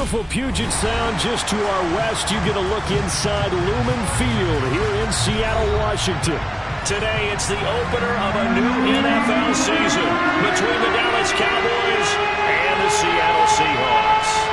beautiful Puget Sound just to our west. You get a look inside Lumen Field here in Seattle, Washington. Today, it's the opener of a new NFL season between the Dallas Cowboys and the Seattle Seahawks.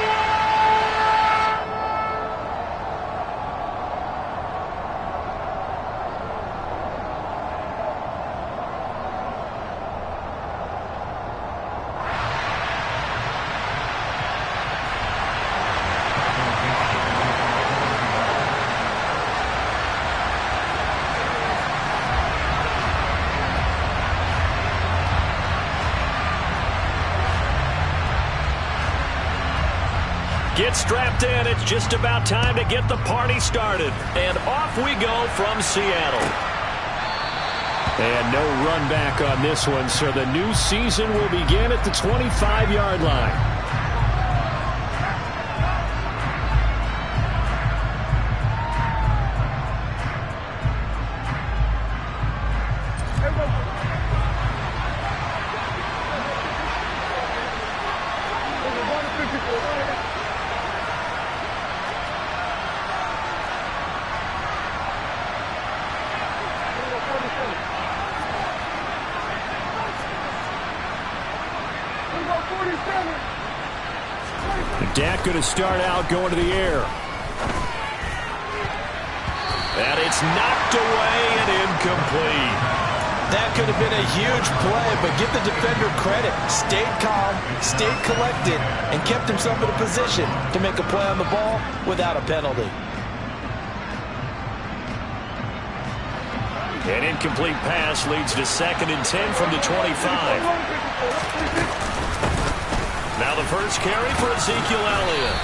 Get strapped in. It's just about time to get the party started. And off we go from Seattle. And no run back on this one, so the new season will begin at the 25-yard line. Dak going to start out going to the air. And it's knocked away and incomplete. That could have been a huge play, but give the defender credit. Stayed calm, stayed collected, and kept himself in a position to make a play on the ball without a penalty. An incomplete pass leads to 2nd and 10 from the 25. Now the first carry for Ezekiel Elliott.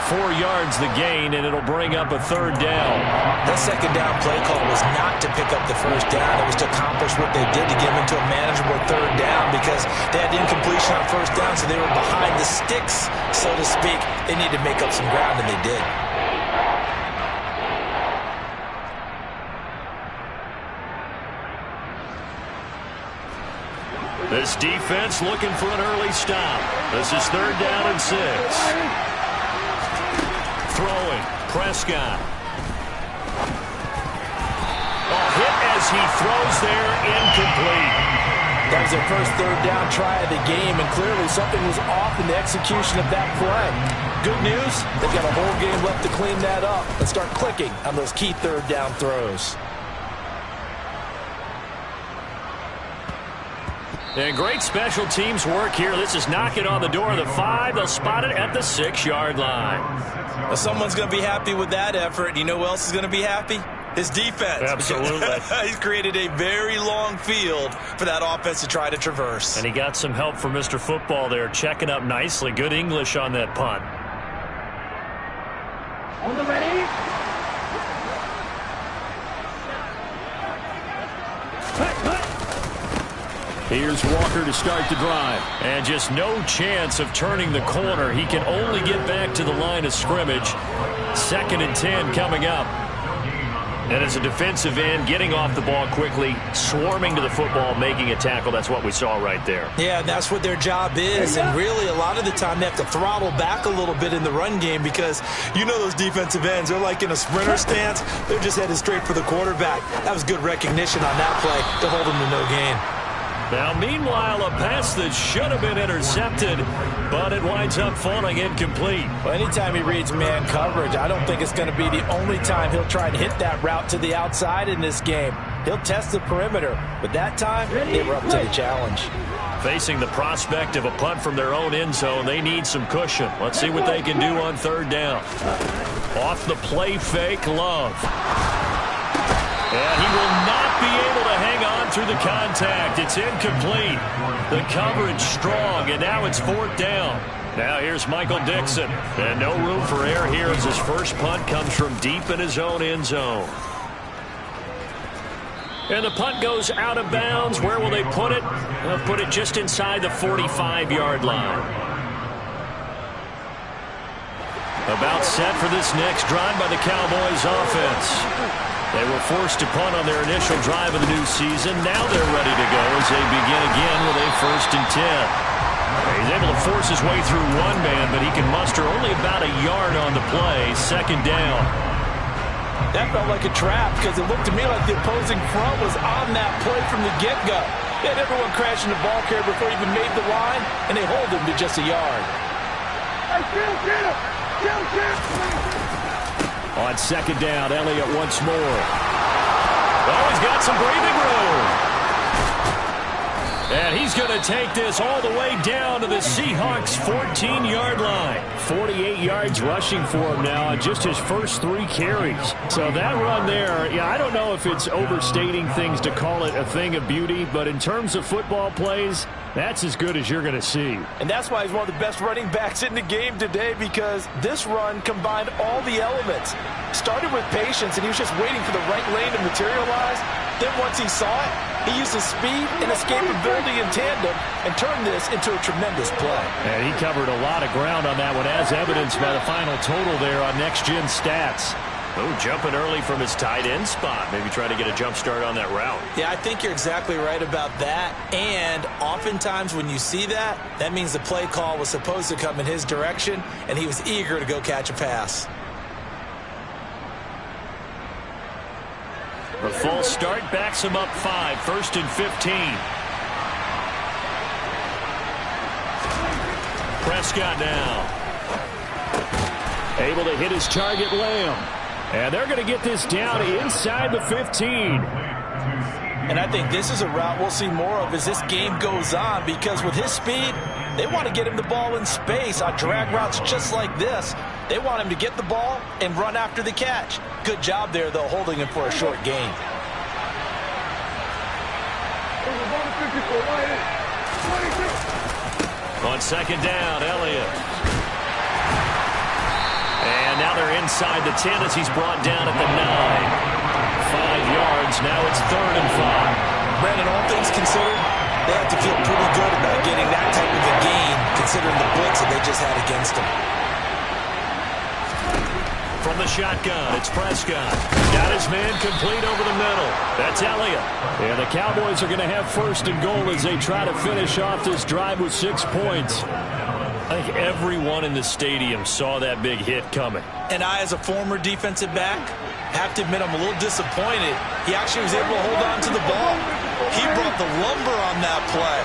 4 yards the gain, and it'll bring up a 3rd down. That 2nd down play call was not to pick up the 1st down. It was to accomplish what they did to get them into a manageable 3rd down because they had incompletion on 1st down, so they were behind the sticks, so to speak. They needed to make up some ground, and they did. This defense looking for an early stop. This is 3rd down and 6. Throwing, Prescott. Hit as he throws there, incomplete. That was their first 3rd down try of the game, and clearly something was off in the execution of that play. Good news, they've got a whole game left to clean that up and start clicking on those key 3rd down throws. And great special teams work here. This is knocking on the door of the 5. They'll spot it at the 6-yard line. Well, someone's going to be happy with that effort. You know who else is going to be happy? His defense. Absolutely. He's created a very long field for that offense to try to traverse. And he got some help from Mr. Football there, checking up nicely. Good English on that punt. On the ready. Here's Walker to start the drive. And just no chance of turning the corner. He can only get back to the line of scrimmage. 2nd and 10 coming up. And as a defensive end, getting off the ball quickly, swarming to the football, making a tackle. That's what we saw right there. Yeah, that's what their job is. And really, a lot of the time, they have to throttle back a little bit in the run game because you know those defensive ends, they're like in a sprinter stance. They're just headed straight for the quarterback. That was good recognition on that play to hold them to no gain. Now, meanwhile, a pass that should have been intercepted, but it winds up falling incomplete. Well, anytime he reads man coverage, I don't think it's going to be the only time he'll try and hit that route to the outside in this game. He'll test the perimeter, but that time, they were up to the challenge. Facing the prospect of a punt from their own end zone, they need some cushion. Let's see what they can do on 3rd down. Off the play fake, Love. And he will not be able to hang on through the contact. It's incomplete. The coverage strong, and now it's 4th down. Now here's Michael Dixon. And no room for error here as his first punt comes from deep in his own end zone. And the punt goes out of bounds. Where will they put it? They'll put it just inside the 45-yard line. About set for this next drive by the Cowboys offense. They were forced to punt on their initial drive of the new season. Now they're ready to go as they begin again with a 1st and 10. He's able to force his way through one man, but he can muster only about a yard on the play. Second down. That felt like a trap because it looked to me like the opposing front was on that play from the get-go. They had everyone crashing the ball carrier before he even made the line, and they hold him to just a yard. On second down, Elliott once more. Oh, he's got some breathing room. And he's going to take this all the way down to the Seahawks' 14-yard line. 48 yards rushing for him now on just his first 3 carries. So that run there, yeah, I don't know if it's overstating things to call it a thing of beauty, but in terms of football plays, that's as good as you're going to see. And that's why he's one of the best running backs in the game today, because this run combined all the elements. Started with patience, and he was just waiting for the right lane to materialize. Then once he saw it, he used his speed and escapability in tandem and turned this into a tremendous play. And he covered a lot of ground on that one, as evidenced by the final total there on Next Gen Stats. Oh, jumping early from his tight end spot. Maybe try to get a jump start on that route. Yeah, I think you're exactly right about that. And oftentimes when you see that, that means the play call was supposed to come in his direction, and he was eager to go catch a pass. The false start backs him up 5, 1st and 15. Prescott now. Able to hit his target, Lamb. And they're going to get this down inside the 15. And I think this is a route we'll see more of as this game goes on, because with his speed, they want to get him the ball in space on drag routes just like this. They want him to get the ball and run after the catch. Good job there, though, holding him for a short gain. On second down, Elliott. And now they're inside the 10 as he's brought down at the 9. 5 yards, now it's 3rd and 5. Brandon, all things considered, they have to feel pretty good about getting that type of a gain, considering the blitz that they just had against them. From the shotgun, it's Prescott. Got his man complete over the middle. That's Elliott. And the Cowboys are going to have 1st and goal as they try to finish off this drive with 6 points. I think everyone in the stadium saw that big hit coming. And I, as a former defensive back, have to admit I'm a little disappointed. He actually was able to hold on to the ball. He brought the lumber on that play.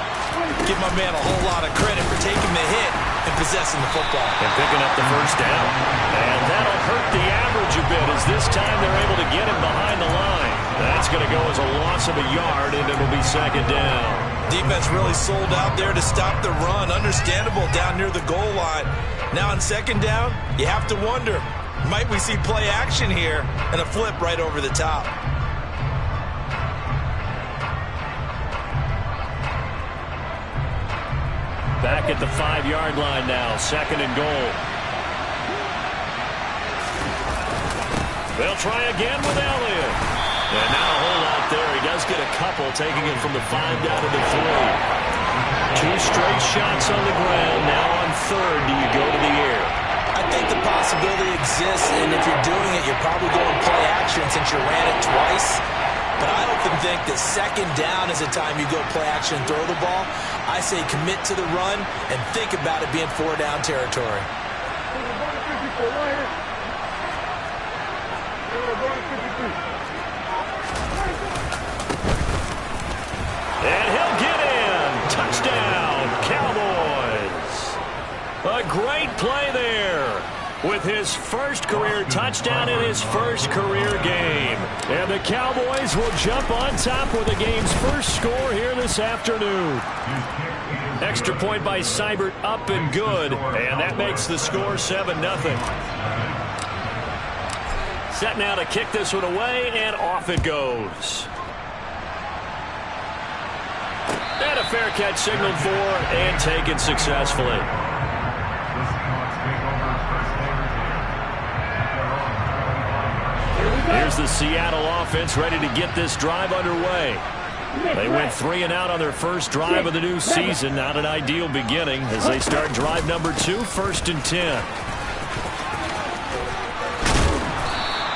Give my man a whole lot of credit for taking the hit and possessing the football. And picking up the 1st down. And that'll hurt the average a bit, as this time they're able to get him behind the line. That's going to go as a loss of a yard, and it'll be 2nd down. Defense really sold out there to stop the run. Understandable down near the goal line. Now on 2nd down, you have to wonder, might we see play action here and a flip right over the top? Back at the 5-yard line now, 2nd and goal. They'll try again with Elliott. And now a hole out there. He does get a couple, taking it from the 5 down to the 3. 2 straight shots on the ground. Now on 3rd, do you go to the air? I think the possibility exists, and if you're doing it, you're probably going play action since you ran it twice. But I often think that 2nd down is the time you go play action and throw the ball. I say commit to the run and think about it being 4-down territory. And he'll get in. Touchdown, Cowboys. A great play there with his first career touchdown in his first career game. And the Cowboys will jump on top with the game's first score here this afternoon. Extra point by Seibert, up and good. And that makes the score 7-0. Set now to kick this one away, and off it goes. And a fair catch signaled for and taken successfully. Here's the Seattle offense ready to get this drive underway. They went 3 and out on their first drive of the new season. Not an ideal beginning as they start drive number 2, 1st and 10.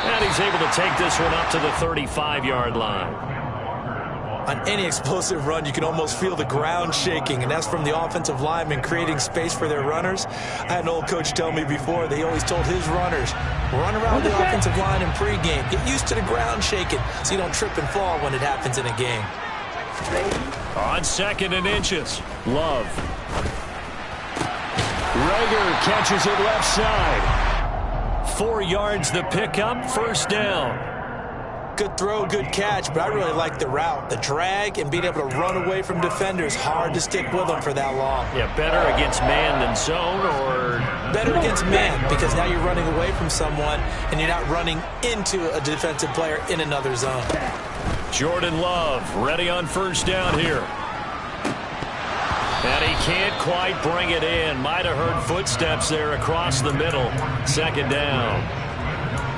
And he's able to take this one up to the 35-yard line. On any explosive run, you can almost feel the ground shaking, and that's from the offensive linemen creating space for their runners. I had an old coach tell me before, they always told his runners, run around the offensive line in pregame. Get used to the ground shaking so you don't trip and fall when it happens in a game. On 2nd and inches. Love. Rager catches it left side. 4 yards the pickup, 1st down. Good throw, good catch, but I really like the route. The drag and being able to run away from defenders, hard to stick with them for that long. Yeah, better against man than zone, or? Better against man, because now you're running away from someone and you're not running into a defensive player in another zone. Jordan Love ready on 1st down here. And he can't quite bring it in. Might have heard footsteps there across the middle. 2nd down.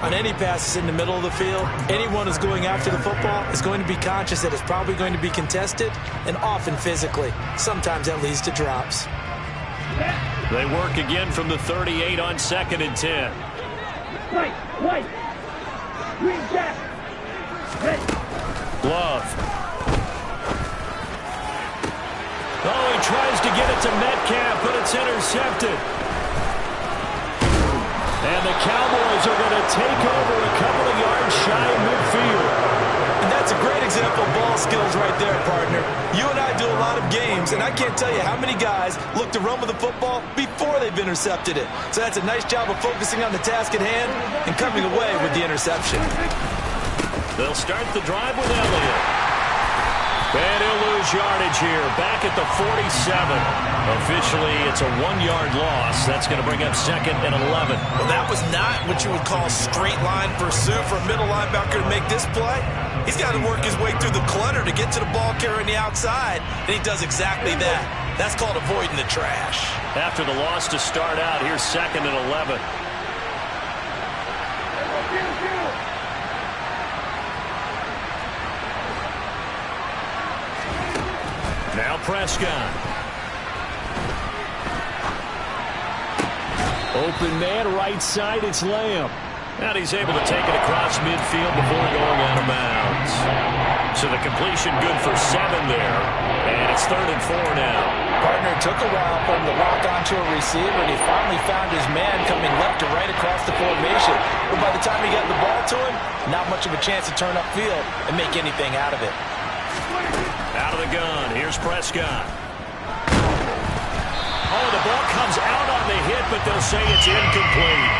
On any passes in the middle of the field, anyone who's going after the football is going to be conscious that it's probably going to be contested, and often physically. Sometimes that leads to drops. They work again from the 38 on 2nd and 10. White. Green jack. Red. Love. Oh, he tries to get it to Metcalf, but it's intercepted. And the Cowboys are going to take over a couple of yards shy of midfield. And that's a great example of ball skills right there, partner. You and I do a lot of games, and I can't tell you how many guys look to run with the football before they've intercepted it. So that's a nice job of focusing on the task at hand and coming away with the interception. They'll start the drive with Elliott. And he'll lose yardage here, back at the 47. Officially, it's a 1-yard loss. That's going to bring up 2nd and 11. Well, that was not what you would call straight line pursuit for a middle linebacker to make this play. He's got to work his way through the clutter to get to the ball carrier on the outside, and he does exactly that. That's called avoiding the trash. After the loss to start out, here's 2nd and 11. Now Prescott. Open man, right side, it's Lamb. And he's able to take it across midfield before going out of bounds. So the completion good for 7 there. And it's 3rd and 4 now. Partner, took a while for him to lock onto a receiver, and he finally found his man coming left to right across the formation. But by the time he got the ball to him, not much of a chance to turn upfield and make anything out of it. Out of the gun, here's Prescott. Oh, the ball comes out on the hit, but they'll say it's incomplete.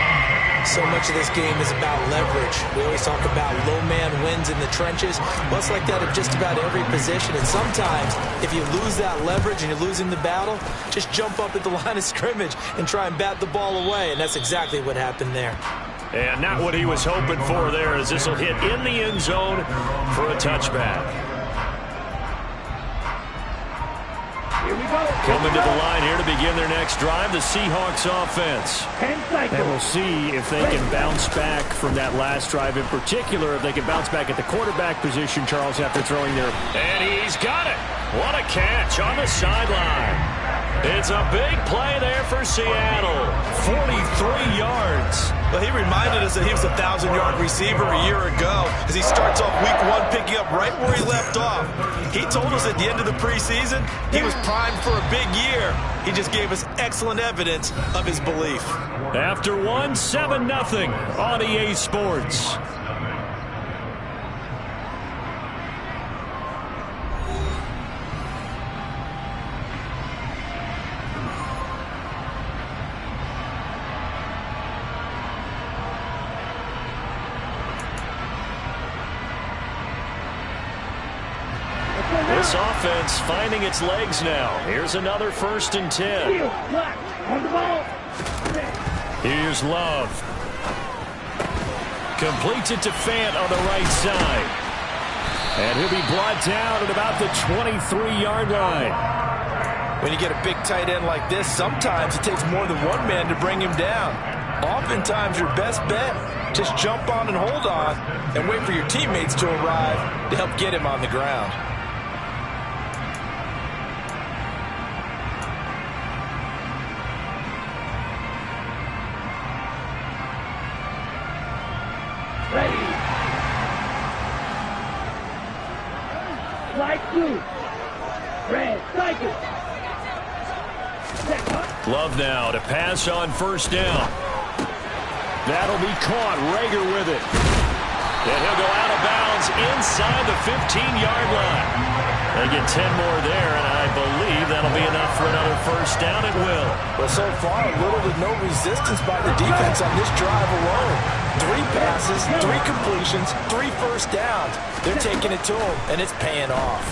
So much of this game is about leverage. We always talk about low man wins in the trenches. Well, it's like that in just about every position. And sometimes, if you lose that leverage and you're losing the battle, just jump up at the line of scrimmage and try and bat the ball away. And that's exactly what happened there. And not what he was hoping for there, as this will hit in the end zone for a touchback. Coming to the line here to begin their next drive, the Seahawks offense. And we'll see if they can bounce back from that last drive in particular, if they can bounce back at the quarterback position, Charles, after throwing their... And he's got it. What a catch on the sideline. It's a big play there for Seattle. 43 yards. Well, he reminded us that he was a 1,000-yard receiver a year ago as he starts off week 1 picking up right where he left off. He told us at the end of the preseason he was primed for a big year. He just gave us excellent evidence of his belief. After 1, 7-0 on EA Sports. This offense finding its legs now. Here's another 1st and 10. Here's Love. Completes it to Fant on the right side. And he'll be brought down at about the 23-yard line. When you get a big tight end like this, sometimes it takes more than one man to bring him down. Oftentimes, your best bet, just jump on and hold on and wait for your teammates to arrive to help get him on the ground. Flag blue. Red, cycle. Love now to pass on first down. That'll be caught. Rager with it. And he'll go out of bounds inside the 15-yard line. They get 10 more there, and I believe that'll be enough for another first down at will. But so far, little to no resistance by the defense on this drive alone. 3 passes, 3 completions, 3 first downs. They're taking it to him, and it's paying off.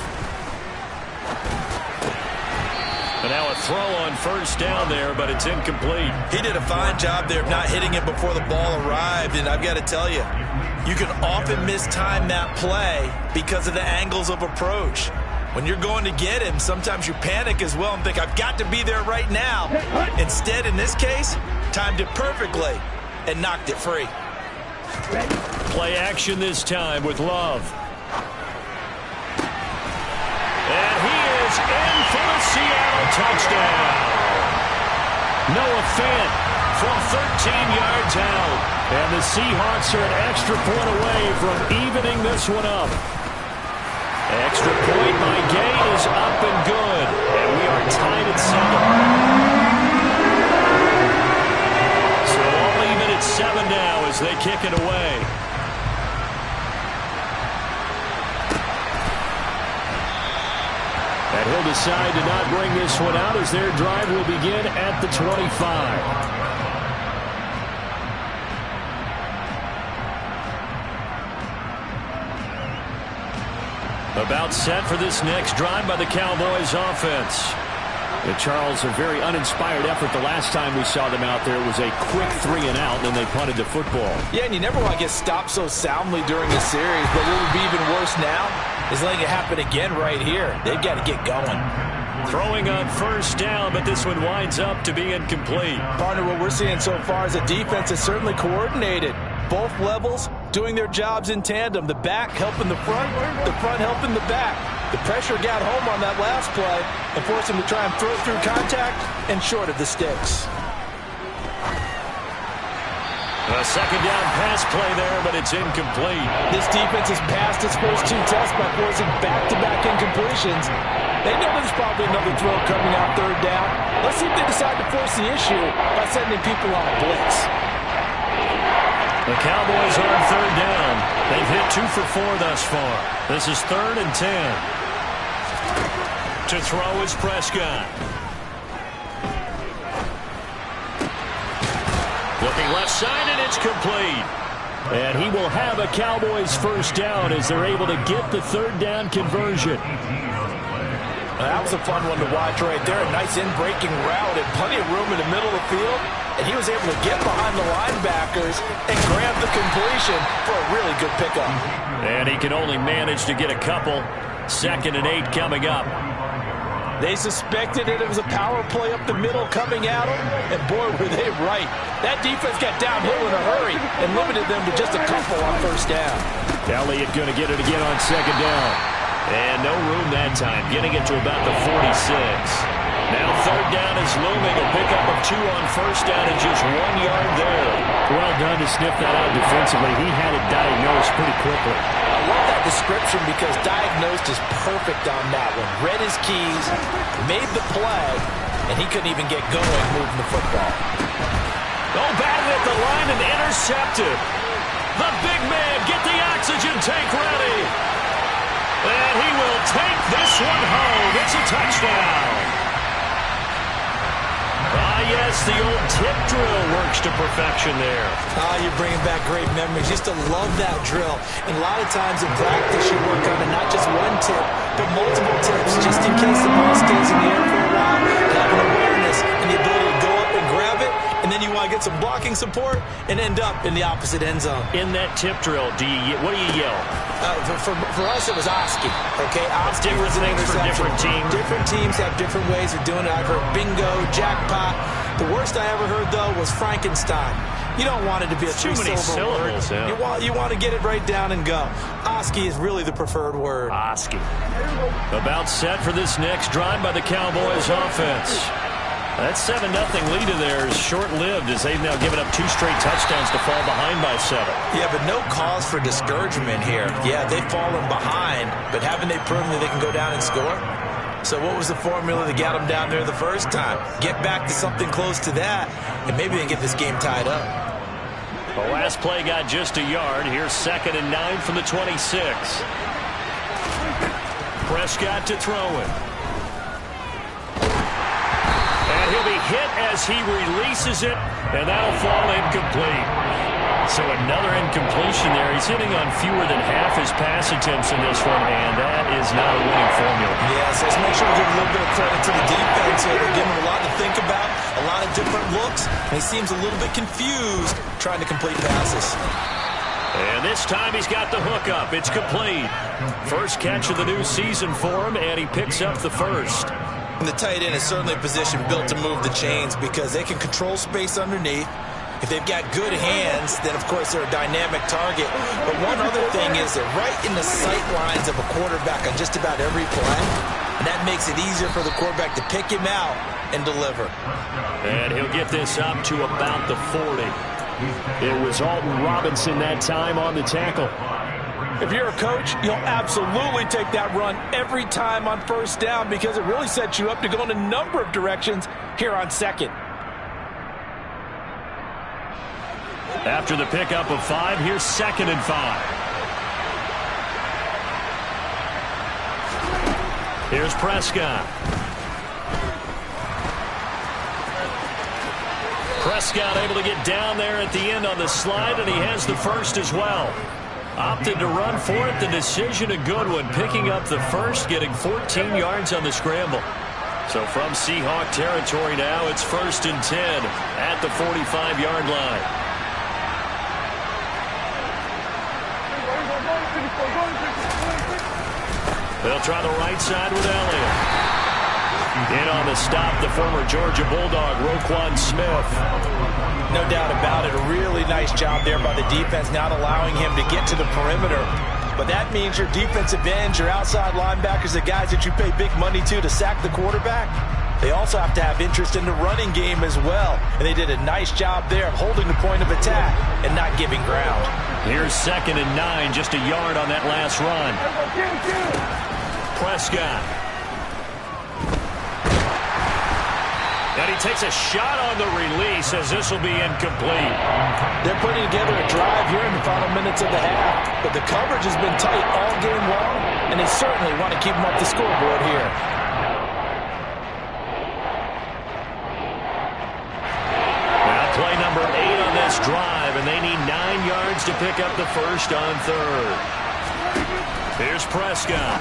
And now a throw on first down there, but it's incomplete. He did a fine job there of not hitting it before the ball arrived, and I've got to tell you, you can often mistime that play because of the angles of approach. When you're going to get him, sometimes you panic as well and think, I've got to be there right now. Instead, in this case, timed it perfectly and knocked it free. Play action this time with Love. And he is in for the Seattle touchdown. Noah Fant from 13 yards out. And the Seahawks are an extra point away from evening this one up. Extra point by Gay is up and good. And we are tied at 7. So all even at 7 now as they kick it away. And he'll decide to not bring this one out as their drive will begin at the 25. About set for this next drive by the Cowboys offense. Charles, a very uninspired effort the last time we saw them out there. It was a quick 3 and out, and then they punted the football. Yeah, and you never want to get stopped so soundly during a series, but what would be even worse now is letting it happen again right here. They've got to get going. Throwing on first down, but this one winds up to be incomplete. Partner, what we're seeing so far is a defense is certainly coordinated. Both levels doing their jobs in tandem. The back helping the front helping the back. The pressure got home on that last play and forced him to try and throw through contact and short of the sticks. A second down pass play there, but it's incomplete. This defense has passed its first 2 tests by forcing back-to-back incompletions. They know there's probably another throw coming out third down. Let's see if they decide to force the issue by sending people on a blitz. The Cowboys are on third down. They've hit 2 for 4 thus far. This is 3rd and 10. To throw is Prescott. Looking left side, and it's complete. And he will have a Cowboys first down as they're able to get the third down conversion. That was a fun one to watch right there. A nice in-breaking route and plenty of room in the middle of the field. And he was able to get behind the linebackers and grab the completion for a really good pickup. And he can only manage to get a couple. 2nd and 8 coming up. They suspected it was a power play up the middle coming at them, and boy, were they right. That defense got downhill in a hurry and limited them to just a couple on first down. Elliott going to get it again on 2nd down. And no room that time, getting it to about the 46. Now 3rd down is looming. A pickup of 2 on first down and just 1 yard there. Well done to sniff that out defensively. He had it diagnosed pretty quickly. I love that description because diagnosed is perfect on that one. Read his keys, made the play, and he couldn't even get going moving the football. Oh, batted at the line and intercepted. The big man, get the oxygen tank ready. And he will take this one home. It's a touchdown. Yes, the old tip drill works to perfection there. You're bringing back great memories. Used to love that drill. And a lot of times in practice, you work on it, not just one tip, but multiple tips, just in case the ball stays in the air for a while. Having awareness and the ability to go up and grab it, and then you want to get some blocking support and end up in the opposite end zone. In that tip drill, what do you yell? For us, it was Oski. Okay, Oski was an things for different teams. Different teams have different ways of doing it. I've heard bingo, jackpot. The worst I ever heard, though, was Frankenstein. You don't want it to be a too many syllables. Yeah. You want to get it right down and go. Oski is really the preferred word. Oski. About set for this next drive by the Cowboys offense. That 7-0 lead of theirs is short-lived as they've now given up 2 straight touchdowns to fall behind by 7. Yeah, but no cause for discouragement here. Yeah, they've fallen behind, but haven't they proven that they can go down and score? So what was the formula that got them down there the first time? Get back to something close to that, and maybe they can get this game tied up. The last play got just a yard. Here's 2nd and 9 from the 26. Prescott to throw it. And he'll be hit as he releases it, and that'll fall incomplete. So another incompletion there. He's hitting on fewer than half his pass attempts in this one, and that is not a winning formula. Yes, let's make sure we give a little bit of credit to the defense here. They're giving him a lot to think about, a lot of different looks, and he seems a little bit confused trying to complete passes. And this time he's got the hook up. It's complete. First catch of the new season for him, and he picks up the first. And the tight end is certainly a position built to move the chains because they can control space underneath. If they've got good hands, then, of course, they're a dynamic target. But one other thing is they're right in the sight lines of a quarterback on just about every play. And that makes it easier for the quarterback to pick him out and deliver. And he'll get this up to about the 40. It was Alton Robinson that time on the tackle. If you're a coach, you'll absolutely take that run every time on first down because it really sets you up to go in a number of directions here on 2nd. After the pickup of 5, here's 2nd and 5. Here's Prescott. Prescott able to get down there at the end on the slide, and he has the first as well. Opted to run for it. The decision a good one. Picking up the first, getting 14 yards on the scramble. So from Seahawk territory now, it's 1st and 10 at the 45-yard line. They'll try the right side with Elliott. In on the stop, the former Georgia Bulldog, Roquan Smith. No doubt about it. A really nice job there by the defense, not allowing him to get to the perimeter. But that means your defensive ends, your outside linebackers, the guys that you pay big money to sack the quarterback, they also have to have interest in the running game as well. And they did a nice job there of holding the point of attack and not giving ground. Here's 2nd and 9, just a yard on that last run. Prescott. And he takes a shot on the release as this will be incomplete. They're putting together a drive here in the final minutes of the half, but the coverage has been tight all game long, and they certainly want to keep them up the scoreboard here. Now play number 8 on this drive, and they need 9 yards to pick up the first on 3rd. Here's Prescott.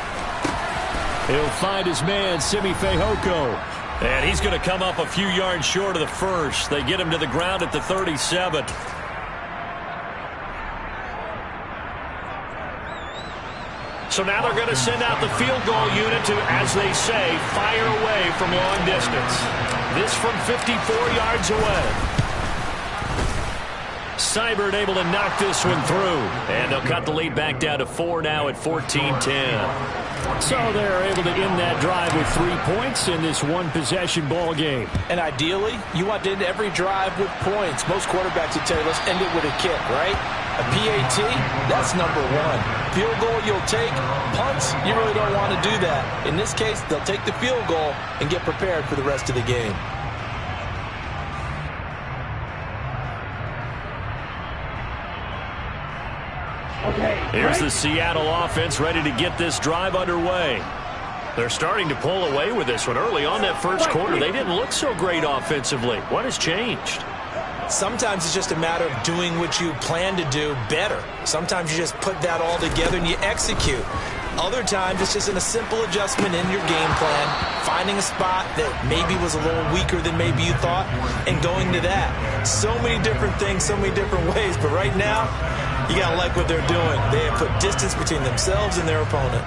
He'll find his man, Simi Fehoko. And he's going to come up a few yards short of the first. They get him to the ground at the 37. So now they're going to send out the field goal unit to, as they say, fire away from long distance. This from 54 yards away. Seibert able to knock this one through. And they'll cut the lead back down to 4 now at 14-10. So they're able to end that drive with 3 points in this one-possession ball game. And ideally, you want to end every drive with points. Most quarterbacks would tell you, let's end it with a kick, right? A PAT, that's number 1. Field goal you'll take. Punts, you really don't want to do that. In this case, they'll take the field goal and get prepared for the rest of the game. Here's the Seattle offense ready to get this drive underway. They're starting to pull away with this one. Early on that first quarter, they didn't look so great offensively. What has changed? Sometimes it's just a matter of doing what you plan to do better. Sometimes you just put that all together and you execute. Other times it's just a simple adjustment in your game plan, finding a spot that maybe was a little weaker than maybe you thought, and going to that. So many different things, so many different ways, but right now, you got to like what they're doing. They have put distance between themselves and their opponent.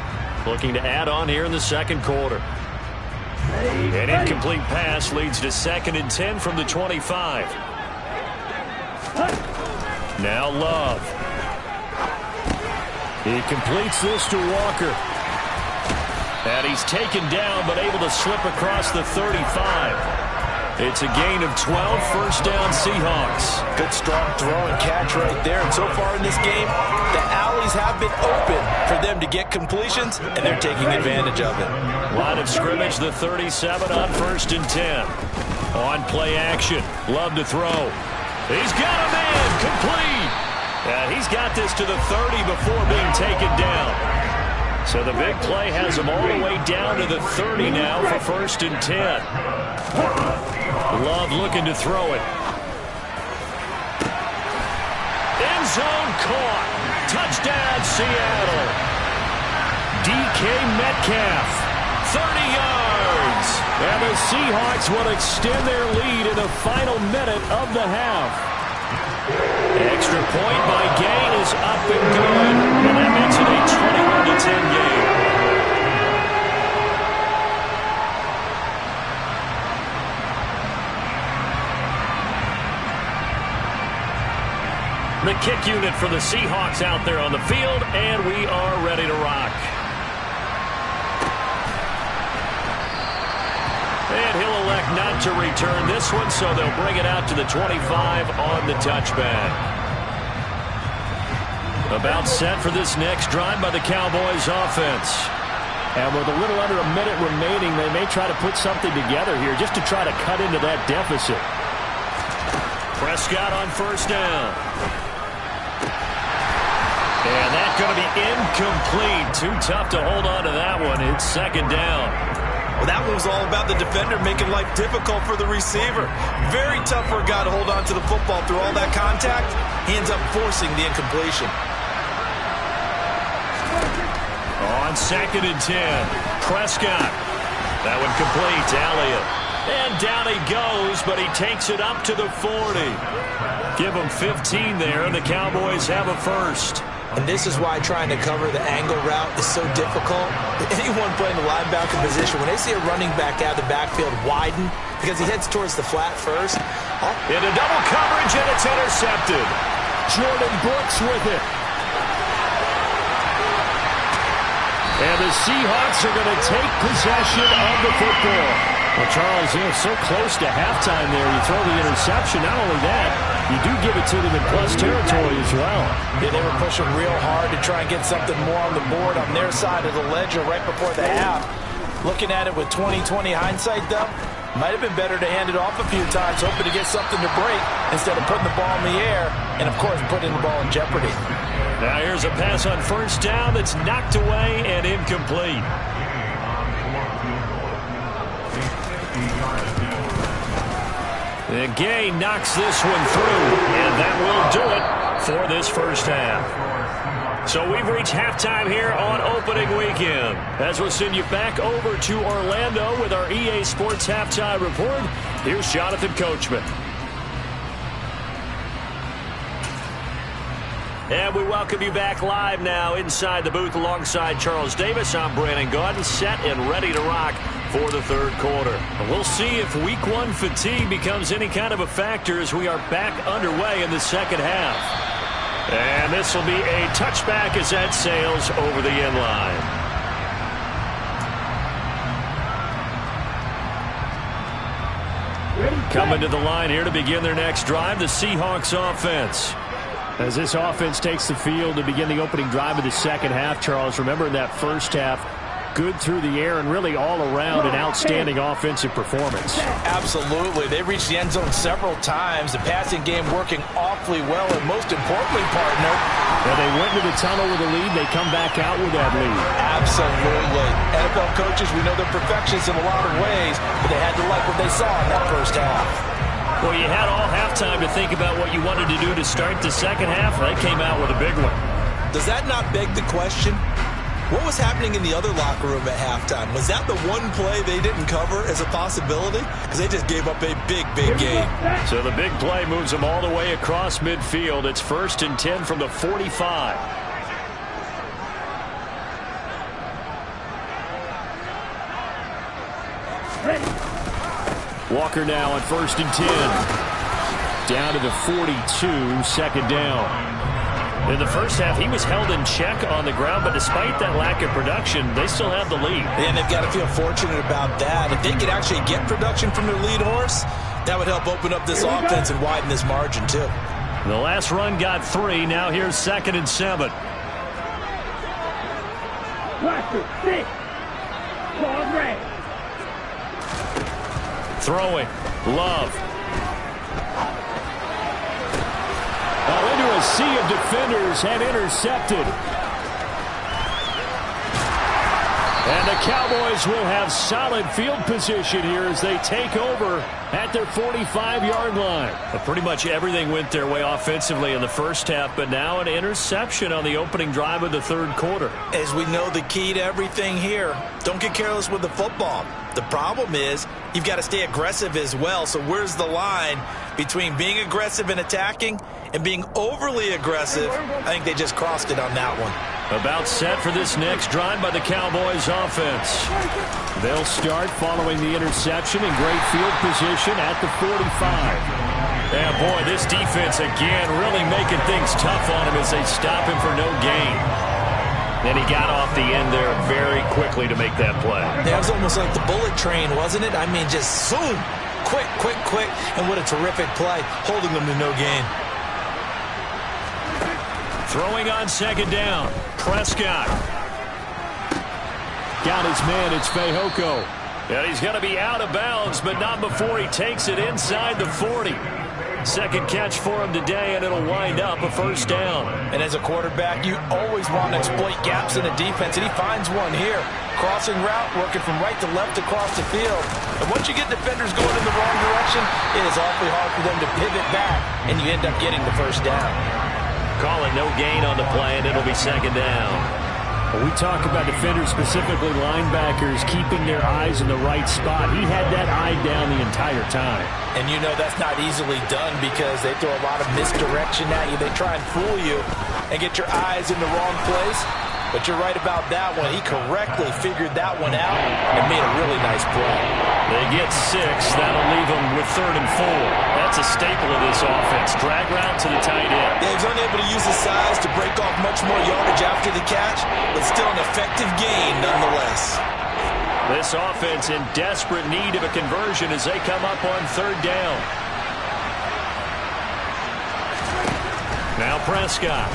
Looking to add on here in the second quarter. An incomplete pass leads to 2nd and 10 from the 25. Now Love. He completes this to Walker. And he's taken down but able to slip across the 35. It's a gain of 12, first down Seahawks. Good strong throw and catch right there. And so far in this game, the alleys have been open for them to get completions, and they're taking advantage of it. Line of scrimmage, the 37 on 1st and 10. On play action, Love to throw. He's got a man, complete. He's got this to the 30 before being taken down. So the big play has him all the way down to the 30 now for 1st and 10. Love looking to throw it. End zone caught. Touchdown, Seattle. DK Metcalf, 30 yards. And the Seahawks will extend their lead in the final minute of the half. Extra point by Gain is up and good. And that makes it a 21-10 game. The kick unit for the Seahawks out there on the field, and we are ready to rock. And he'll elect not to return this one, so they'll bring it out to the 25 on the touchback. About set for this next drive by the Cowboys offense. And with a little under a minute remaining, they may try to put something together here just to try to cut into that deficit. Prescott on 1st down. And that's going to be incomplete. Too tough to hold on to that one. It's 2nd down. Well, that one was all about the defender making life difficult for the receiver. Very tough for a guy to hold on to the football through all that contact. He ends up forcing the incompletion. On 2nd and 10, Prescott. That one complete to Elliott. And down he goes, but he takes it up to the 40. Give him 15 there, and the Cowboys have a first. And this is why trying to cover the angle route is so difficult. Anyone playing the linebacker position, when they see a running back out of the backfield widen, because he heads towards the flat first. Into double coverage, and it's intercepted. Jordan Brooks with it. And the Seahawks are going to take possession of the football. Well, Charles, so close to halftime there. You throw the interception. Not only that, you do give it to them in plus territory as well. Yeah, they were pushing real hard to try and get something more on the board on their side of the ledger right before the half. Looking at it with 20/20 hindsight, though, might have been better to hand it off a few times, hoping to get something to break instead of putting the ball in the air and, of course, putting the ball in jeopardy. Now here's a pass on 1st down that's knocked away and incomplete. And Gay knocks this one through, and that will do it for this 1st half. So we've reached halftime here on opening weekend. As we'll send you back over to Orlando with our EA Sports Halftime Report, here's Jonathan Coachman. And we welcome you back live now inside the booth alongside Charles Davis. I'm Brandon Gaudin, set and ready to rock for the 3rd quarter. And we'll see if week 1 fatigue becomes any kind of a factor as we are back underway in the 2nd half. And this will be a touchback as that sails over the end line. Coming to the line here to begin their next drive, the Seahawks offense. As this offense takes the field to begin the opening drive of the 2nd half, Charles, remember in that 1st half, good through the air and really all around an outstanding offensive performance. Absolutely. They reached the end zone several times. The passing game working awfully well, and most importantly, partner, when they went to the tunnel with a lead, they come back out with that lead. Absolutely. NFL coaches, we know they're perfectionists in a lot of ways, but they had to like what they saw in that 1st half. Well, you had all halftime to think about what you wanted to do to start the 2nd half. They came out with a big one. Does that not beg the question? What was happening in the other locker room at halftime? Was that the one play they didn't cover as a possibility? Because they just gave up a big, big game. So the big play moves them all the way across midfield. It's 1st and 10 from the 45. Walker now on 1st and 10. Down to the 42, 2nd down. In the 1st half, he was held in check on the ground, but despite that lack of production, they still have the lead. And they've got to feel fortunate about that. If they could actually get production from their lead horse, That would help open up this offense and widen this margin, too. The last run got 3. Now here's 2nd and 7. Watcher, 6. Ball red. Throwing. Love. Into a sea of defenders and intercepted. And the Cowboys will have solid field position here as they take over at their 45-yard line. But pretty much everything went their way offensively in the first half, but now an interception on the opening drive of the third quarter. As we know, the key to everything here, don't get careless with the football. The problem is you've got to stay aggressive as well. So where's the line between being aggressive and attacking and being overly aggressive? I think they just crossed it on that one. About set for this next drive by the Cowboys offense. They'll start following the interception in great field position at the 45. Yeah, boy, this defense again really making things tough on him as they stop him for no gain. And he got off the end there very quickly to make that play. That was almost like the bullet train, wasn't it? I mean, just zoom. Quick, quick, quick. And what a terrific play, holding them to no gain. Throwing on 2nd down. Prescott. Got his man. It's Fehoko. And he's going to be out of bounds, but not before he takes it inside the 40. Second catch for him today, and it'll wind up a first down. And as a quarterback, you always want to exploit gaps in the defense, and he finds one here. Crossing route, working from right to left across the field. And once you get defenders going in the wrong direction, it is awfully hard for them to pivot back, and you end up getting the first down. Calling no gain on the play, and it'll be 2nd down. When we talk about defenders, specifically linebackers, keeping their eyes in the right spot. He had that eye down the entire time. And you know that's not easily done because they throw a lot of misdirection at you. They try and fool you and get your eyes in the wrong place. But you're right about that one. He correctly figured that one out and made a really nice play. They get 6. That'll leave them with 3rd and 4. That's a staple of this offense. Drag route to the tight end. Yeah, he's unable to use his size to break off much more yardage after the catch, but still an effective gain nonetheless. This offense in desperate need of a conversion as they come up on 3rd down. Now Prescott.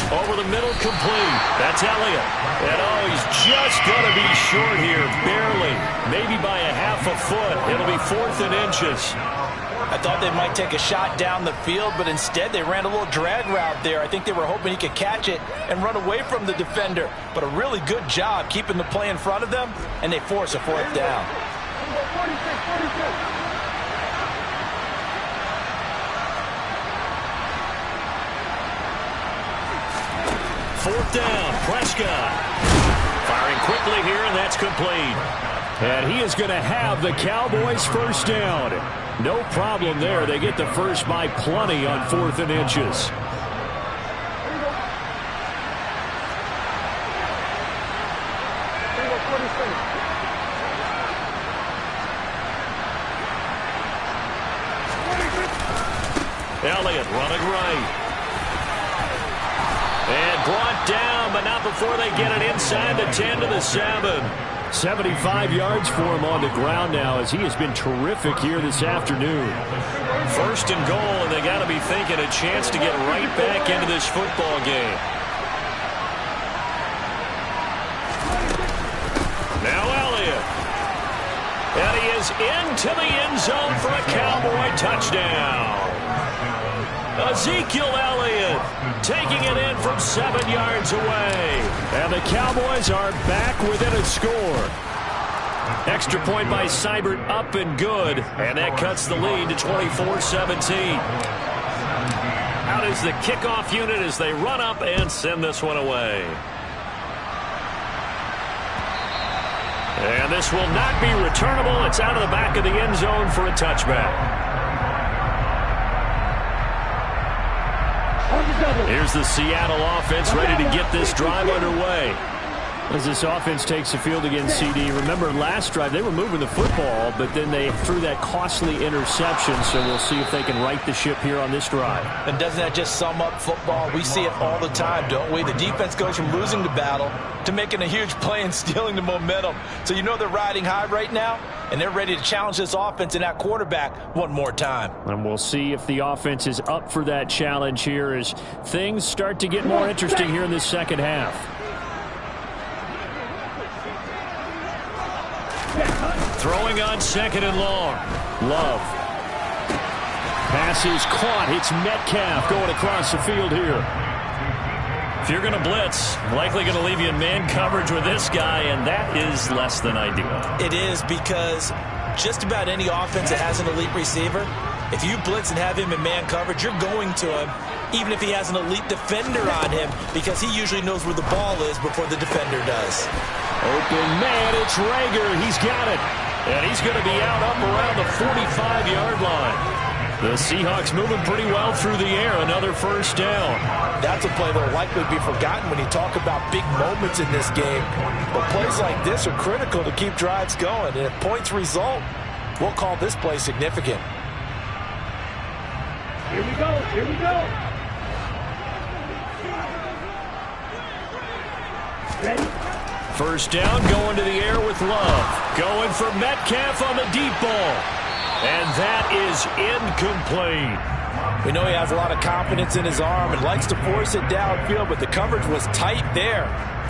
Over the middle, complete. That's Elliott. And he's just going to be short here, barely. Maybe by a half a foot. It'll be 4th and inches. I thought they might take a shot down the field, but instead they ran a little drag route there. I think they were hoping he could catch it and run away from the defender. But a really good job keeping the play in front of them, and they force a 4th down. 46. 4th down, Prescott. Firing quickly here, and that's complete. And he is going to have the Cowboys first down. No problem there. They get the first by plenty on 4th and inches. Elliott running right. And brought down, but not before they get it inside the 10 to the 7. 75 yards for him on the ground now as he has been terrific here this afternoon. 1st and goal, and they got to be thinking a chance to get right back into this football game. Now Elliott. And he is into the end zone for a Cowboy touchdown. Ezekiel Elliott taking it in from 7 yards away. And the Cowboys are back within a score. Extra point by Seibert up and good. And that cuts the lead to 24-17. Out is the kickoff unit as they run up and send this one away. And this will not be returnable. It's out of the back of the end zone for a touchback. Here's the Seattle offense ready to get this drive underway. As this offense takes the field against CD, remember last drive they were moving the football, but then they threw that costly interception, so we'll see if they can right the ship here on this drive. And doesn't that just sum up football? We see it all the time, don't we? The defense goes from losing the battle to making a huge play and stealing the momentum. So you know they're riding high right now, and they're ready to challenge this offense and that quarterback one more time. And we'll see if the offense is up for that challenge here as things start to get more interesting here in this second half. Throwing on second and long. Love. Pass is caught. It's Metcalf going across the field here. If you're going to blitz, likely going to leave you in man coverage with this guy, and that is less than ideal. It is, because just about any offense that has an elite receiver, if you blitz and have him in man coverage, you're going to him, even if he has an elite defender on him, because he usually knows where the ball is before the defender does. Open man, it's Rager. He's got it. And he's going to be out up around the 45-yard line. The Seahawks moving pretty well through the air. Another first down. That's a play that will likely be forgotten when you talk about big moments in this game. But plays like this are critical to keep drives going. And if points result, we'll call this play significant. Here we go. Here we go. Ready? First down, going to the air with Love. Going for Metcalf on the deep ball. And that is incomplete. We know he has a lot of confidence in his arm and likes to force it downfield, but the coverage was tight there.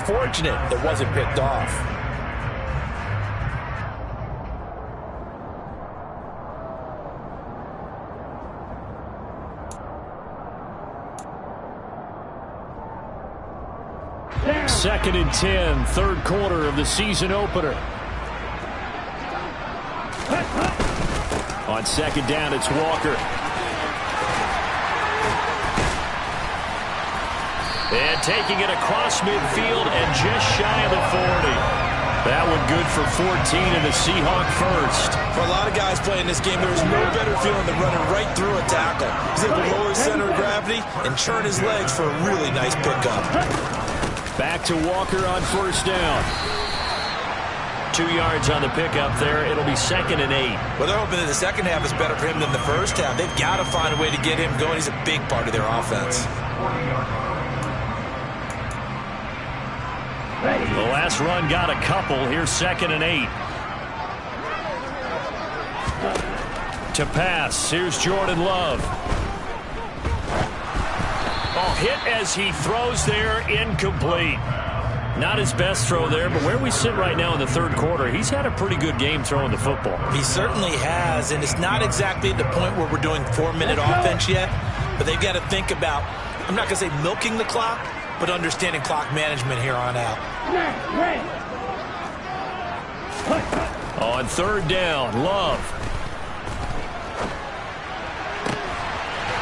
Fortunate it wasn't picked off. Second and 10, third quarter of the season opener. On second down, it's Walker. And taking it across midfield and just shy of the 40. That one good for 14 and a Seahawk first. For a lot of guys playing this game, there's no better feeling than running right through a tackle. He's able to lower his center of gravity and churn his legs for a really nice pickup. Back to Walker on first down. 2 yards on the pickup there. It'll be second and 8. Well, they're hoping that the second half is better for him than the first half. They've got to find a way to get him going. He's a big part of their offense. The last run got a couple. Here's second and 8. To pass. Here's Jordan Love. Oh, hit as he throws there. Incomplete. Not his best throw there, but where we sit right now in the third quarter, he's had a pretty good game throwing the football. He certainly has, and it's not exactly at the point where we're doing 4-minute offense yet, but they've got to think about, I'm not going to say milking the clock, but understanding clock management here on out. On third down, Love.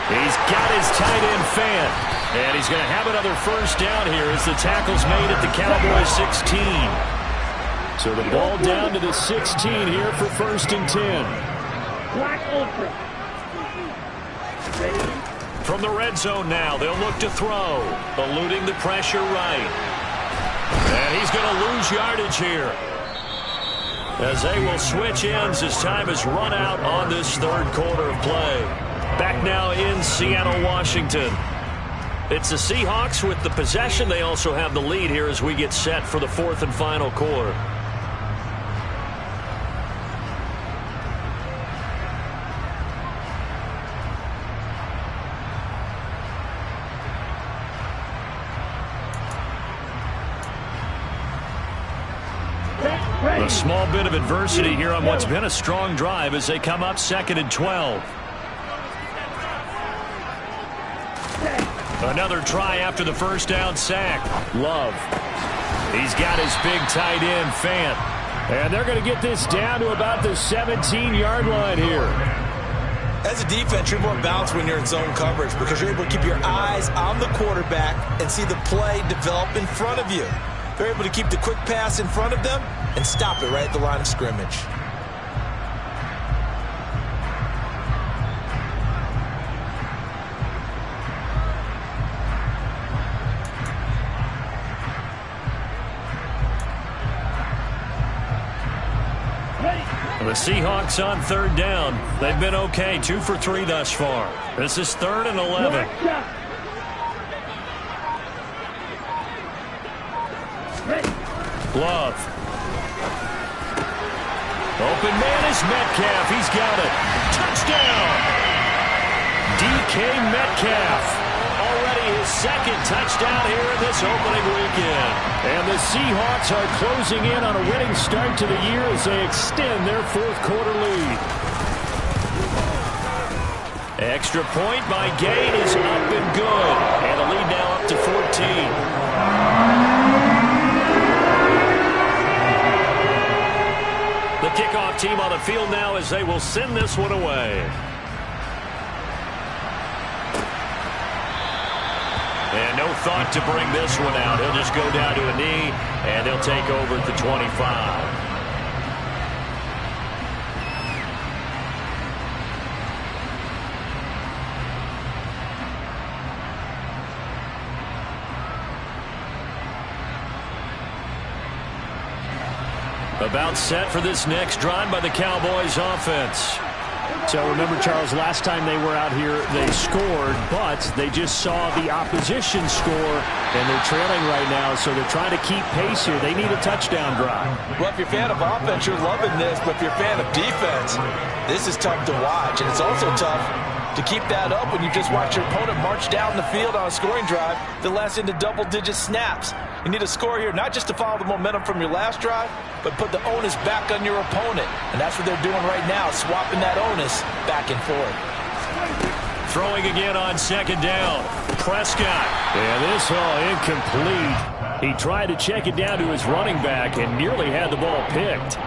He's got his tight end Fan. And he's going to have another first down here as the tackle's made at the Cowboys 16. So the ball down to the 16 here for first and 10. Black Ultra. Ready? From the red zone now, they'll look to throw. Eluding the pressure right. And he's going to lose yardage here, as they will switch ends as time has run out on this third quarter of play. Back now in Seattle, Washington. It's the Seahawks with the possession. They also have the lead here as we get set for the fourth and final quarter. A small bit of adversity here on what's been a strong drive as they come up second and 12. Another try after the first down sack. Love. He's got his big tight end, Fan. And they're going to get this down to about the 17-yard line here. As a defense, you're more balanced when you're in zone coverage because you're able to keep your eyes on the quarterback and see the play develop in front of you. They're able to keep the quick pass in front of them and stop it right at the line of scrimmage. The Seahawks on third down. They've been okay, 2 for 3 thus far. This is 3rd and 11. Love. Open man is Metcalf. He's got it. Touchdown. DK Metcalf. Already his 2nd touchdown here in this opening weekend. And the Seahawks are closing in on a winning start to the year as they extend their 4th quarter lead. Extra point by Gay is up and good. And the lead now up to 14. The kickoff team on the field now as they will send this one away. And no thought to bring this one out. He'll just go down to a knee, and they'll take over at the 25. About set for this next drive by the Cowboys offense. So remember, Charles, last time they were out here, they scored, but they just saw the opposition score, and they're trailing right now, so they're trying to keep pace here. They need a touchdown drive. Well, if you're a fan of offense, you're loving this, but if you're a fan of defense, this is tough to watch, and it's also tough to keep that up when you just watch your opponent march down the field on a scoring drive that lasts into double-digit snaps. You need a score here, not just to follow the momentum from your last drive, but put the onus back on your opponent. And that's what they're doing right now, swapping that onus back and forth. Throwing again on 2nd down. Prescott. Yeah, this all incomplete. He tried to check it down to his running back and nearly had the ball picked.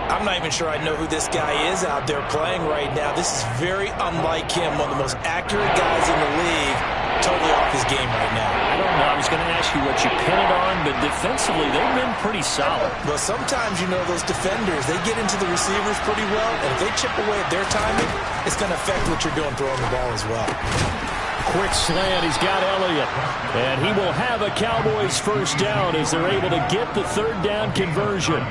I'm not even sure I know who this guy is out there playing right now. This is very unlike him, one of the most accurate guys in the league. Totally off his game right now. I don't know. I was going to ask you what you pin it on, but defensively, they've been pretty solid. Well, sometimes, you know, those defenders, they get into the receivers pretty well, and if they chip away at their timing, it's going to affect what you're doing throwing the ball as well. Quick slant. He's got Elliott. And he will have a Cowboys first down as they're able to get the 3rd down conversion.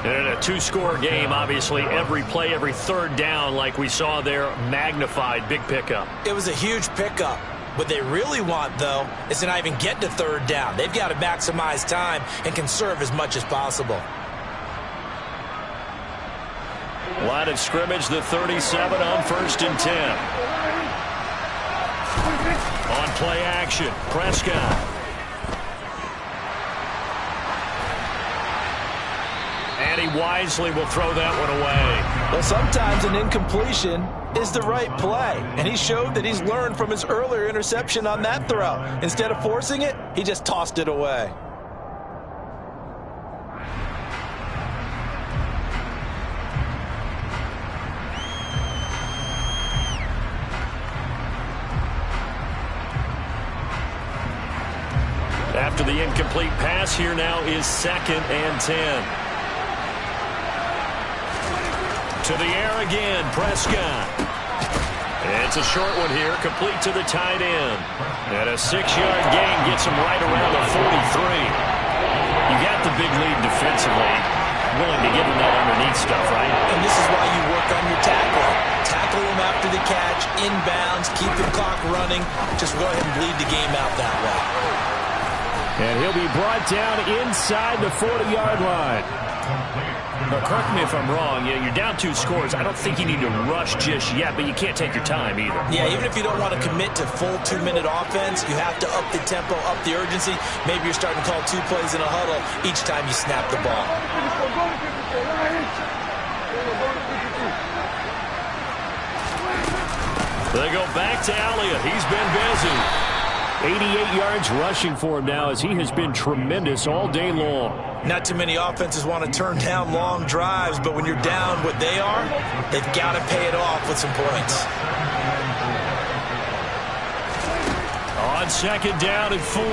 And in a 2-score game, obviously, every play, every 3rd down, like we saw there, magnified, big pickup. It was a huge pickup. What they really want, though, is to not even get to 3rd down. They've got to maximize time and conserve as much as possible. Line of scrimmage, the 37 on 1st and 10. On play action, Prescott. And he wisely will throw that one away. Well, sometimes an incompletion is the right play. And he showed that he's learned from his earlier interception on that throw. Instead of forcing it, he just tossed it away. After the incomplete pass, here now is 2nd and 10. To the air again, Prescott. It's a short one here, complete to the tight end. And a 6-yard gain gets him right around the 43. You got the big lead defensively. Willing to give him that underneath stuff, right? And this is why you work on your tackling. Tackle him after the catch, inbounds, keep the clock running. Just go ahead and bleed the game out that way. And he'll be brought down inside the 40-yard line. But correct me if I'm wrong, you're down 2 scores. I don't think you need to rush just yet, but you can't take your time either. Yeah, even if you don't want to commit to full 2-minute offense, you have to up the tempo, up the urgency. Maybe you're starting to call 2 plays in a huddle each time you snap the ball. They go back to Elliott. He's been busy. 88 yards rushing for him now as he has been tremendous all day long. Not too many offenses want to turn down long drives, but when you're down what they are, they've got to pay it off with some points. On 2nd down and 4,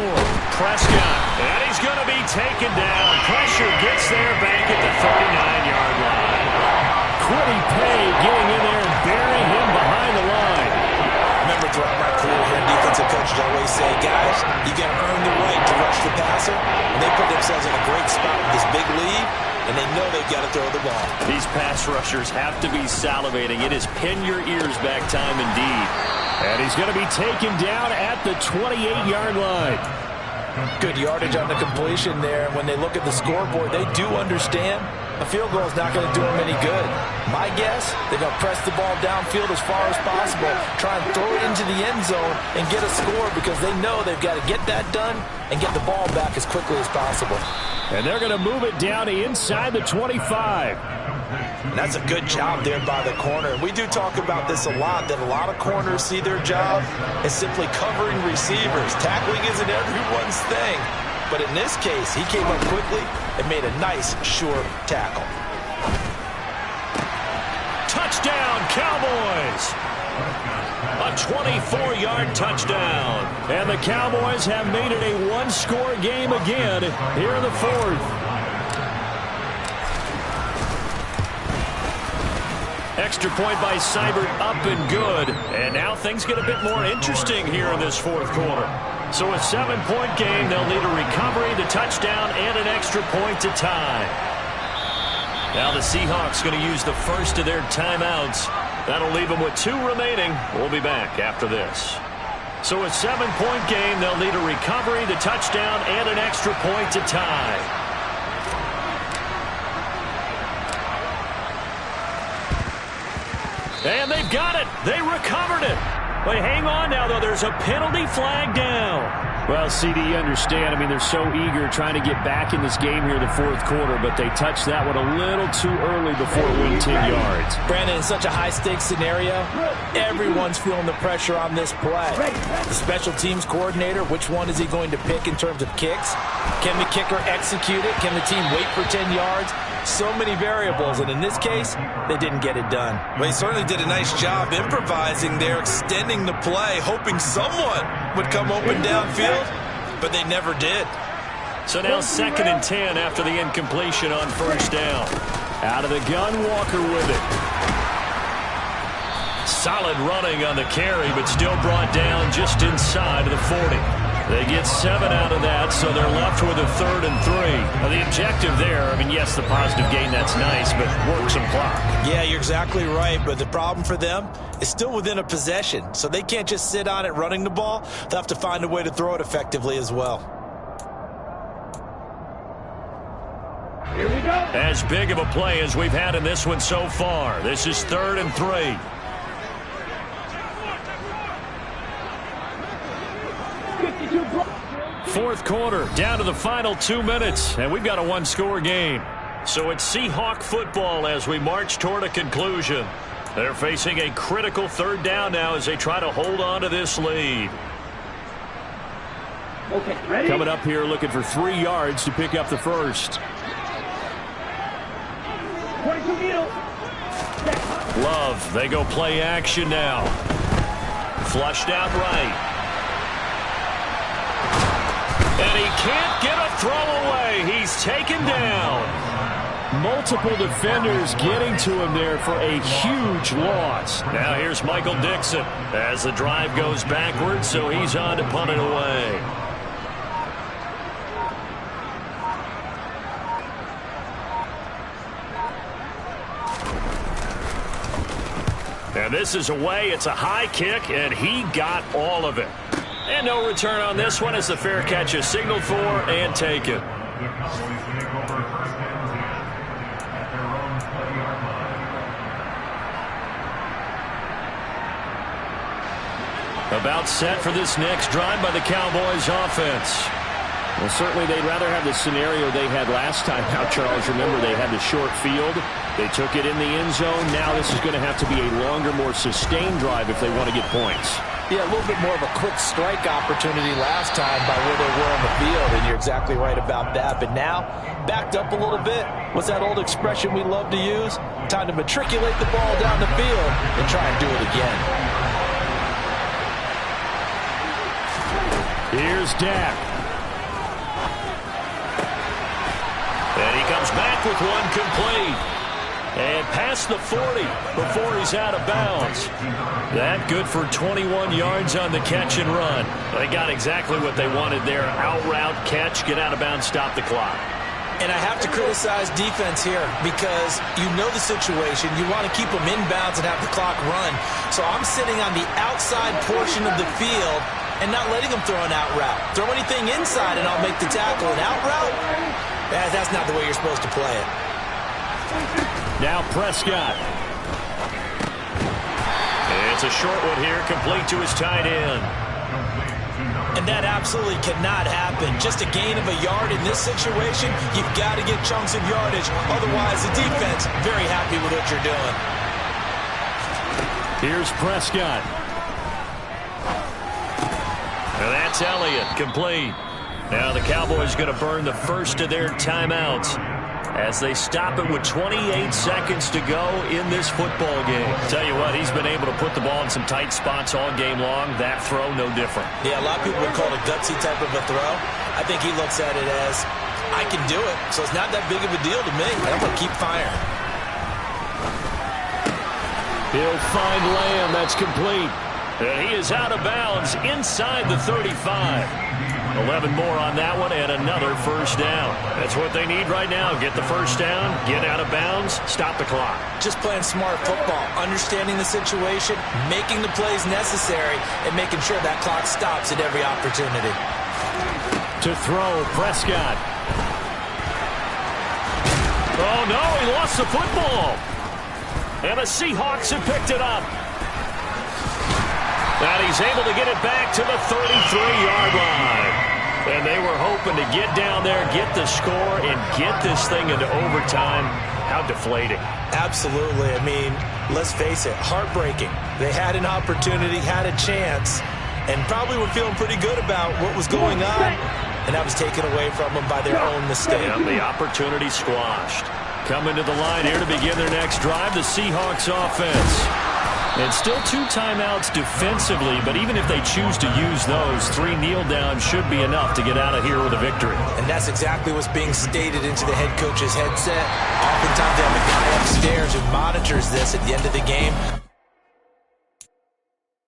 Prescott. And he's going to be taken down. Pressure gets there back at the 39-yard line. Quiddy Pay getting in there and burying him behind the line. Remember, throughout my career here, defensive coaches always say, guys, you got to earn the right to rush the passer. And they put themselves in a great spot with this big lead, and they know they've got to throw the ball. These pass rushers have to be salivating. It is pin your ears back time indeed. And he's going to be taken down at the 28-yard line. Good yardage on the completion there. When they look at the scoreboard, they do understand a field goal is not going to do them any good. My guess, they're going to press the ball downfield as far as possible, try and throw it into the end zone and get a score because they know they've got to get that done and get the ball back as quickly as possible. And they're going to move it down to inside the 25. And that's a good job there by the corner. And we do talk about this a lot, that a lot of corners see their job as simply covering receivers. Tackling isn't everyone's thing. But in this case, he came up quickly and made a nice, sure tackle. Touchdown, Cowboys! A 24-yard touchdown. And the Cowboys have made it a one-score game again here in the fourth. Extra point by Seibert, up and good. And now things get a bit more interesting here in this fourth quarter. So a 7-point game, they'll need a recovery, the touchdown, and an extra point to tie. Now the Seahawks going to use the first of their timeouts. That'll leave them with 2 remaining. We'll be back after this. So a 7-point game, they'll need a recovery, the touchdown, and an extra point to tie. And they've got it. They recovered it. But hang on now, though. There's a penalty flag down. Well, CD, you understand. I mean, they're so eager trying to get back in this game here in the fourth quarter, but they touched that one a little too early before it went 10 yards. Brandon, in such a high-stakes scenario, everyone's feeling the pressure on this play. The special teams coordinator, which one is he going to pick in terms of kicks? Can the kicker execute it? Can the team wait for 10 yards? So many variables, and in this case, they didn't get it done. Well, he certainly did a nice job improvising there, extending the play, hoping someone would come open downfield, but they never did. So now 2nd and 10 after the incompletion on first down. Out of the gun, Walker with it. Solid running on the carry, but still brought down just inside of the 40. They get 7 out of that, so they're left with a 3rd and 3. Now, the objective there, I mean, yes, the positive gain, that's nice, but work some clock. Yeah, you're exactly right, but the problem for them is still within a possession, so they can't just sit on it running the ball. They'll have to find a way to throw it effectively as well. Here we go. As big of a play as we've had in this one so far. This is 3rd and 3. Fourth quarter, down to the final 2 minutes, and we've got a one-score game. So it's Seahawk football as we march toward a conclusion. They're facing a critical 3rd down now as they try to hold on to this lead. Okay, ready? Coming up here looking for 3 yards to pick up the first. 22 meters. Love, they go play action now. Flushed out right. And he can't get a throw away. He's taken down. Multiple defenders getting to him there for a huge loss. Now here's Michael Dixon as the drive goes backwards, so he's on to punt it away. And this is away. It's a high kick, and he got all of it. And no return on this one as the fair catch is signaled for and taken. About set for this next drive by the Cowboys offense. Well, certainly they'd rather have the scenario they had last time out, Charles. Remember, they had the short field. They took it in the end zone. Now this is going to have to be a longer, more sustained drive if they want to get points. Yeah, a little bit more of a quick strike opportunity last time by where they were on the field, and you're exactly right about that. But now, backed up a little bit. What's that old expression we love to use? Time to matriculate the ball down the field and try and do it again. Here's Dak. And he comes back with one complete. And past the 40 before he's out of bounds. That good for 21 yards on the catch and run. They got exactly what they wanted there. Out route, catch, get out of bounds, stop the clock. And I have to criticize defense here because you know the situation. You want to keep them inbounds and have the clock run. So I'm sitting on the outside portion of the field and not letting them throw an out route. Throw anything inside and I'll make the tackle. An out route? That's not the way you're supposed to play it. Now Prescott. It's a short one here, complete to his tight end. And that absolutely cannot happen. Just a gain of a yard in this situation, you've got to get chunks of yardage. Otherwise, the defense, very happy with what you're doing. Here's Prescott. And that's Elliott, complete. Now the Cowboys going to burn the first of their timeouts as they stop it with 28 seconds to go in this football game. Tell you what, he's been able to put the ball in some tight spots all game long. That throw, no different. Yeah, a lot of people would call it a gutsy type of a throw. I think he looks at it as, I can do it, so it's not that big of a deal to me. I'm going to keep firing. He'll find Lamb. That's complete. And he is out of bounds inside the 35. 11 more on that one and another first down. That's what they need right now. Get the first down, get out of bounds, stop the clock. Just playing smart football, understanding the situation, making the plays necessary, and making sure that clock stops at every opportunity. To throw, Prescott. Oh, no, he lost the football. And the Seahawks have picked it up. And he's able to get it back to the 33-yard line. And they were hoping to get down there, get the score, and get this thing into overtime. How deflating. Absolutely. I mean, let's face it, heartbreaking. They had an opportunity, had a chance, and probably were feeling pretty good about what was going on, and that was taken away from them by their own mistake. And the opportunity squashed. Coming to the line here to begin their next drive, the Seahawks offense. And still 2 timeouts defensively, but even if they choose to use those, 3 kneel downs should be enough to get out of here with a victory. And that's exactly what's being stated into the head coach's headset. Oftentimes they have a guy upstairs who monitors this at the end of the game.